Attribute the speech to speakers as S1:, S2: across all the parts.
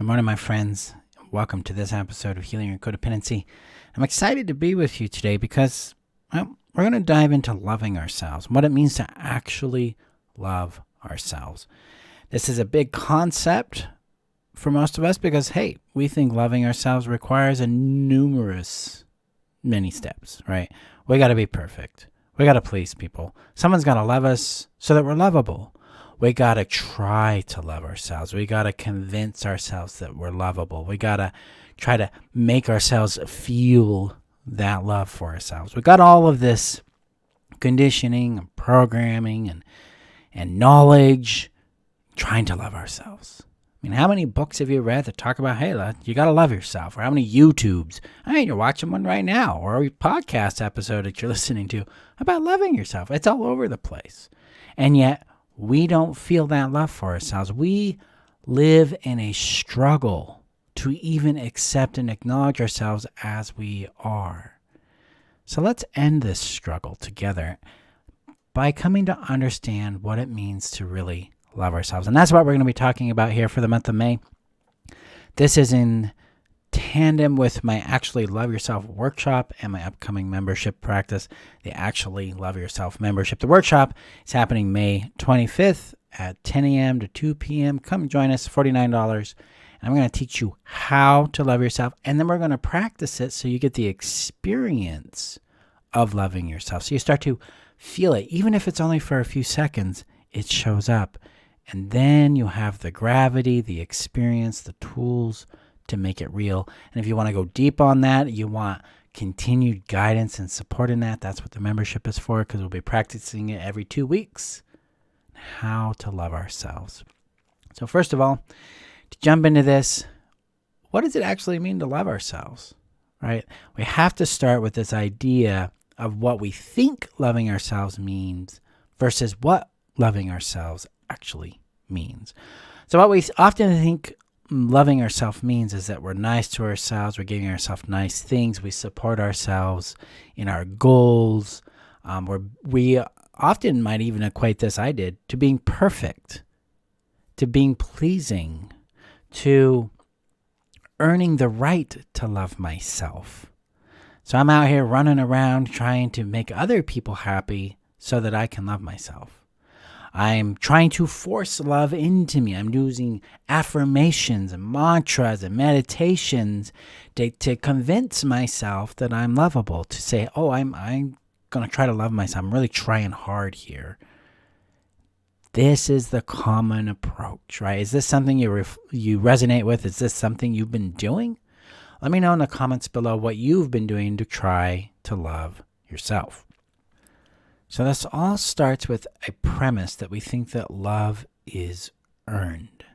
S1: Good morning, my friends. Welcome to this episode of Healing Your Codependency. I'm excited to be with you today because we're going to dive into loving ourselves, what it means to actually love ourselves. This is a big concept for most of us because, hey, we think loving ourselves requires many steps, right? We got to be perfect. We got to please people. Someone's got to love us so that we're lovable. We got to try to love ourselves. We got to convince ourselves that we're lovable. We got to try to make ourselves feel that love for ourselves. We got all of this conditioning and programming and knowledge trying to love ourselves. I mean, how many books have you read that talk about, hey, you got to love yourself? Or how many YouTubes? I mean, you're watching one right now, or a podcast episode that you're listening to about loving yourself. It's all over the place. And yet, we don't feel that love for ourselves. We live in a struggle to even accept and acknowledge ourselves as we are. So let's end this struggle together by coming to understand what it means to really love ourselves. And that's what we're going to be talking about here for the month of May. This is in tandem with my Actually Love Yourself workshop and my upcoming membership practice, the Actually Love Yourself membership. The workshop is happening May 25th at 10 a.m. to 2 p.m. Come join us, $49. And I'm going to teach you how to love yourself, and then we're going to practice it so you get the experience of loving yourself. So you start to feel it, even if it's only for a few seconds, it shows up. And then you have the gravity, the experience, the tools to make it real. And if you want to go deep on that, you want continued guidance and support in that, that's what the membership is for, because we'll be practicing it every 2 weeks, how to love ourselves. So first of all, to jump into this, what does it actually mean to love ourselves, right? We have to start with this idea of what we think loving ourselves means versus what loving ourselves actually means. So what we often think loving ourselves means is that we're nice to ourselves, we're giving ourselves nice things, we support ourselves in our goals. We often might even equate this, I did, to being perfect, to being pleasing, to earning the right to love myself. So I'm out here running around trying to make other people happy so that I can love myself. I'm trying to force love into me. I'm using affirmations and mantras and meditations to convince myself that I'm lovable, to say, oh, I'm going to try to love myself. I'm really trying hard here. This is the common approach, right? Is this something you resonate with? Is this something you've been doing? Let me know in the comments below what you've been doing to try to love yourself. So this all starts with a premise that we think that love is earned.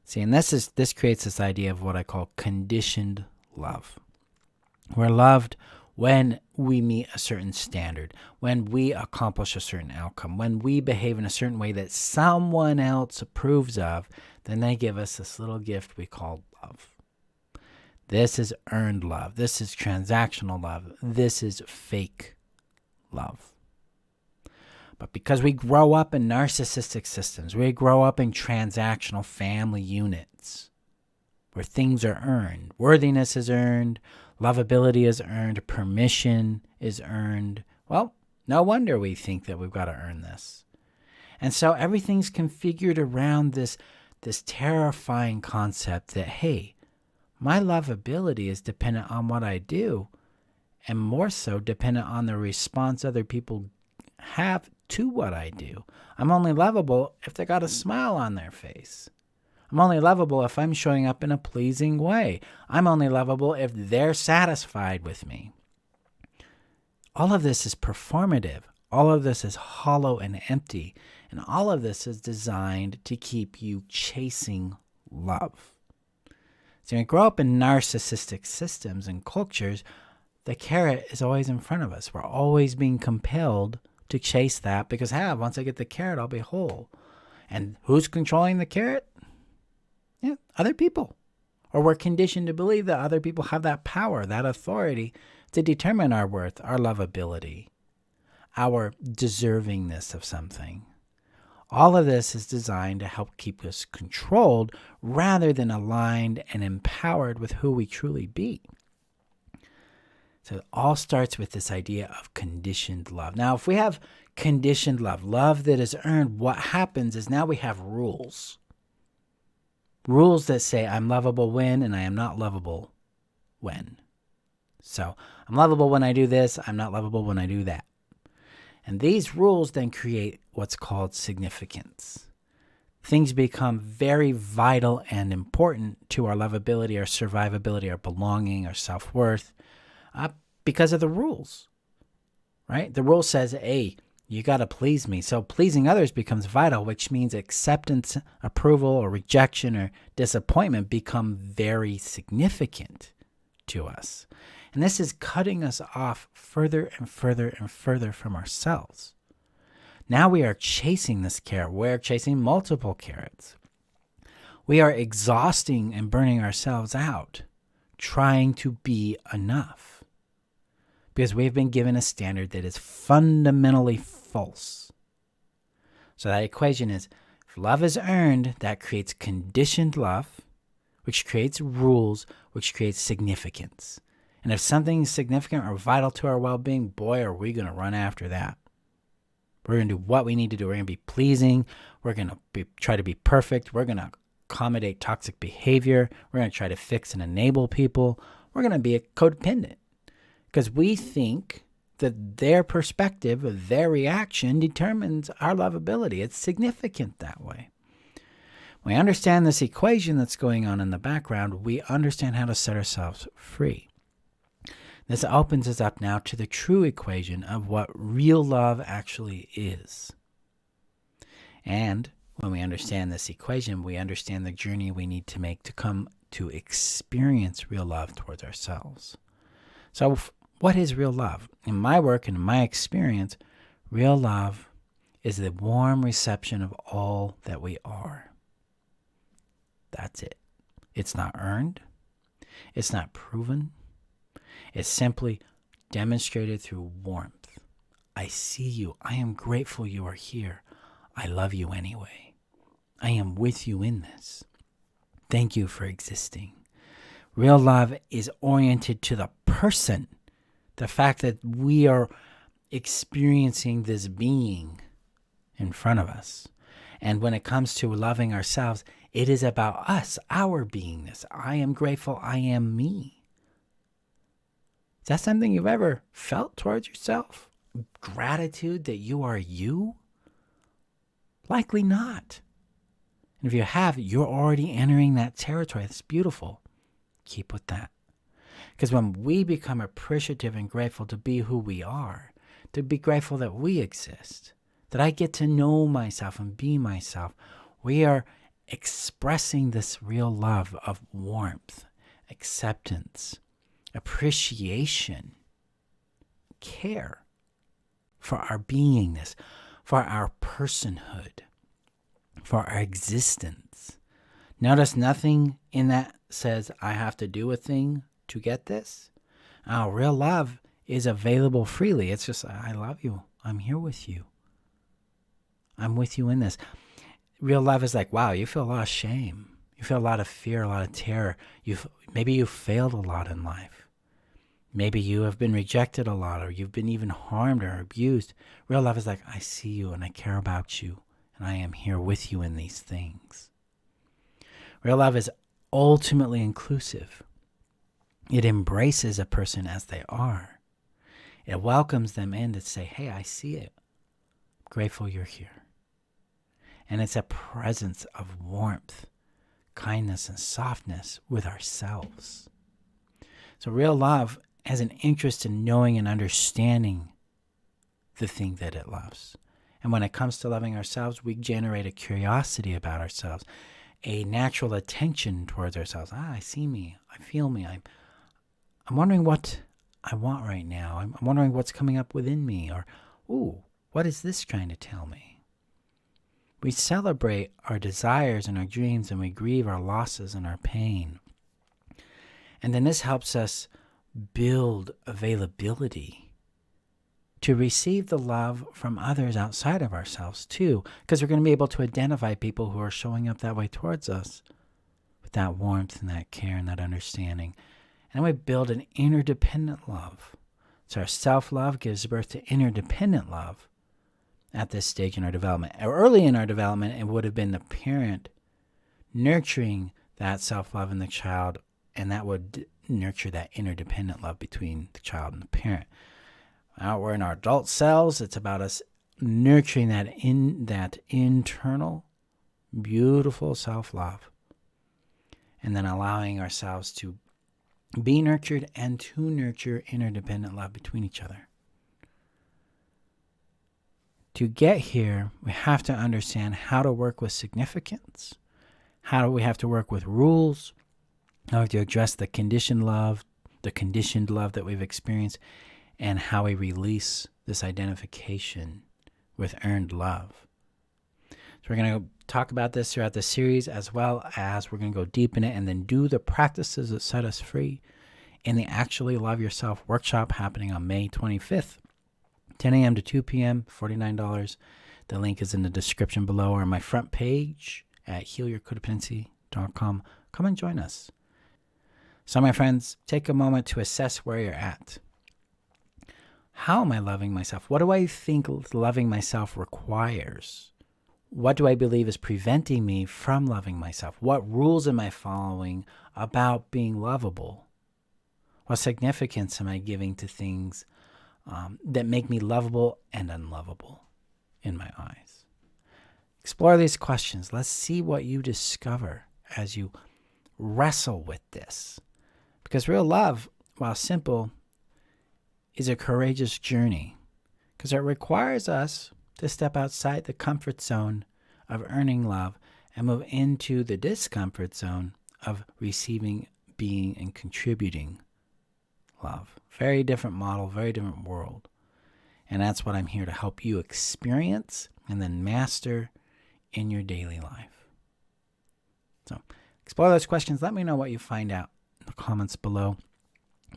S1: See, and this creates this idea of what I call conditioned love. We're loved when we meet a certain standard, when we accomplish a certain outcome, when we behave in a certain way that someone else approves of, then they give us this little gift we call love. This is earned love. This is transactional love. This is fake love. But because we grow up in narcissistic systems, we grow up in transactional family units where things are earned. Worthiness is earned, lovability is earned, permission is earned. Well, no wonder we think that we've got to earn this. And so everything's configured around this terrifying concept that, hey, my lovability is dependent on what I do, and more so dependent on the response other people have to what I do. I'm only lovable if they got a smile on their face. I'm only lovable if I'm showing up in a pleasing way. I'm only lovable if they're satisfied with me. All of this is performative. All of this is hollow and empty. And all of this is designed to keep you chasing love. So when you grow up in narcissistic systems and cultures, the carrot is always in front of us. We're always being compelled to chase that because, once I get the carrot, I'll be whole. And who's controlling the carrot? Yeah, other people. Or we're conditioned to believe that other people have that power, that authority to determine our worth, our lovability, our deservingness of something. All of this is designed to help keep us controlled rather than aligned and empowered with who we truly be. So it all starts with this idea of conditioned love. Now, if we have conditioned love, love that is earned, what happens is now we have rules. Rules that say I'm lovable when and I am not lovable when. So I'm lovable when I do this, I'm not lovable when I do that. And these rules then create what's called significance. Things become very vital and important to our lovability, our survivability, our belonging, our self-worth, because of the rules, right? The rule says, hey, you got to please me. So pleasing others becomes vital, which means acceptance, approval, or rejection or disappointment become very significant to us. And this is cutting us off further and further and further from ourselves. Now we are chasing this carrot. We're chasing multiple carrots. We are exhausting and burning ourselves out, trying to be enough. Because we've been given a standard that is fundamentally false. So that equation is, if love is earned, that creates conditioned love, which creates rules, which creates significance. And if something is significant or vital to our well-being, boy, are we going to run after that. We're going to do what we need to do. We're going to be pleasing. We're going to try to be perfect. We're going to accommodate toxic behavior. We're going to try to fix and enable people. We're going to be codependent because we think that their perspective, their reaction determines our lovability. It's significant that way. When we understand this equation that's going on in the background, we understand how to set ourselves free. This opens us up now to the true equation of what real love actually is. And when we understand this equation, we understand the journey we need to make to come to experience real love towards ourselves. So what is real love? In my work and in my experience, real love is the warm reception of all that we are. That's it. It's not earned. It's not proven. It's simply demonstrated through warmth. I see you. I am grateful you are here. I love you anyway. I am with you in this. Thank you for existing. Real love is oriented to the person. The fact that we are experiencing this being in front of us. And when it comes to loving ourselves, it is about us, our beingness. I am grateful. I am me. Is that something you've ever felt towards yourself? Gratitude that you are you? Likely not. And if you have, you're already entering that territory. That's beautiful. Keep with that. Because when we become appreciative and grateful to be who we are, to be grateful that we exist, that I get to know myself and be myself, we are expressing this real love of warmth, acceptance, appreciation, care for our beingness, for our personhood, for our existence. Notice nothing in that says I have to do a thing to get this. Real love is available freely. It's just, I love you. I'm here with you. I'm with you in this. Real love is like, wow, you feel a lot of shame. You feel a lot of fear, a lot of terror. Maybe you failed a lot in life. Maybe you have been rejected a lot, or you've been even harmed or abused. Real love is like, I see you and I care about you, and I am here with you in these things. Real love is ultimately inclusive. It embraces a person as they are. It welcomes them in to say, hey, I see it. I'm grateful you're here. And it's a presence of warmth, kindness, and softness with ourselves. So real love has an interest in knowing and understanding the thing that it loves. And when it comes to loving ourselves, we generate a curiosity about ourselves, a natural attention towards ourselves. I see me. I feel me. I'm wondering what I want right now. I'm wondering what's coming up within me. Or, ooh, what is this trying to tell me? We celebrate our desires and our dreams, and we grieve our losses and our pain. And then this helps us build availability to receive the love from others outside of ourselves too, because we're going to be able to identify people who are showing up that way towards us with that warmth and that care and that understanding. And we build an interdependent love. So our self-love gives birth to interdependent love at this stage in our development. Early in our development, it would have been the parent nurturing that self-love in the child, and that would nurture that interdependent love between the child and the parent. Now we're in our adult selves. It's about us nurturing that internal, beautiful self-love, and then allowing ourselves to be nurtured and to nurture interdependent love between each other. To get here, we have to understand how to work with significance, how do we have to work with rules, how to address the conditioned love that we've experienced, and how we release this identification with earned love. So we're going to talk about this throughout the series, as well as we're going to go deep in it and then do the practices that set us free in the Actually Love Yourself workshop happening on May 25th, 10 a.m. to 2 p.m., $49. The link is in the description below or on my front page at healyourcodependency.com. Come and join us. So my friends, take a moment to assess where you're at. How am I loving myself? What do I think loving myself requires? What do I believe is preventing me from loving myself? What rules am I following about being lovable? What significance am I giving to things that make me lovable and unlovable in my eyes? Explore these questions. Let's see what you discover as you wrestle with this. Because real love, while simple, is a courageous journey, because it requires us to step outside the comfort zone of earning love and move into the discomfort zone of receiving, being, and contributing love. Very different model, very different world. And that's what I'm here to help you experience and then master in your daily life. So explore those questions. Let me know what you find out in the comments below.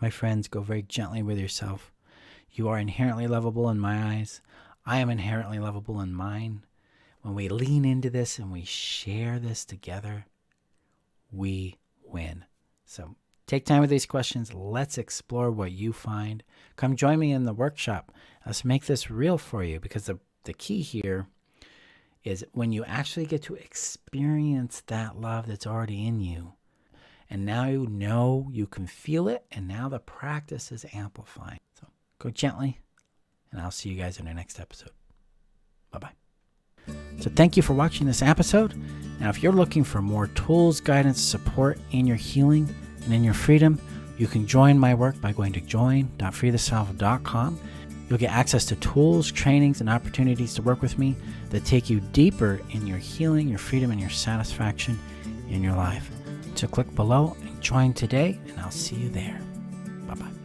S1: My friends, go very gently with yourself. You are inherently lovable in my eyes. I am inherently lovable in mine. When we lean into this and we share this together, we win. So take time with these questions. Let's explore what you find. Come join me in the workshop. Let's make this real for you, because the key here is when you actually get to experience that love that's already in you. And now you know you can feel it, and now the practice is amplifying. So go gently, and I'll see you guys in the next episode. Bye-bye. So thank you for watching this episode. Now, if you're looking for more tools, guidance, support in your healing and in your freedom, you can join my work by going to join.freetheself.com. You'll get access to tools, trainings, and opportunities to work with me that take you deeper in your healing, your freedom, and your satisfaction in your life. So click below and join today, and I'll see you there. Bye-bye.